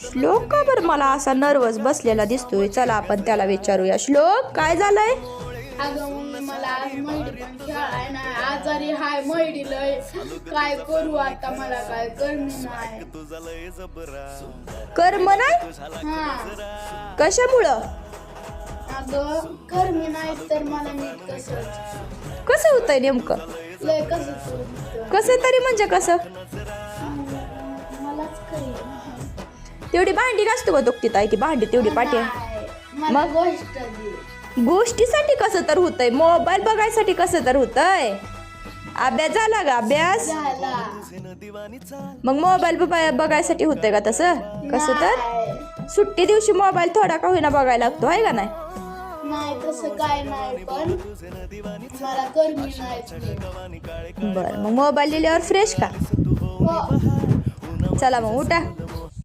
श्लोक का बरं मला असा नर्वस बसलेला दिसतोय? चला आपण त्याला विचारूया. श्लोक, काय झालंय? अगं मम्मी, मला आज मैडी पण खेळाय नाही, आजारी हाय मैडी लय. काय करू आता, मला काय करणे नाही. कर्म नाही? हा कशामुळं? अगं कर्मी नाही तर मला नीट कसं होतंय नेमकं? लय कसं कसं तरी म्हणजे कसं? मलाच कळेल. तेवढी भांडी घासतो का दुखती ताई? ती भांडी तेवढी पाठी मला गोष्ट दे. गोष्टीसाठी कसं तर होतंय, मोबाईल बघायसाठी कसं तर होतंय. अभ्यास झाला का? अभ्यास झाला. मग मोबाईल बघायसाठी होतंय का तसं? कसं तर सुट्टी दिवशी मोबाईल थोडा का होईना बघायला लागतो, आहे का नाही? नाही तसं काय नाही, पण मला कर्मी नाही. बरं, मग मोबाईल दिल्यावर फ्रेश का? हो. चला मग उठा.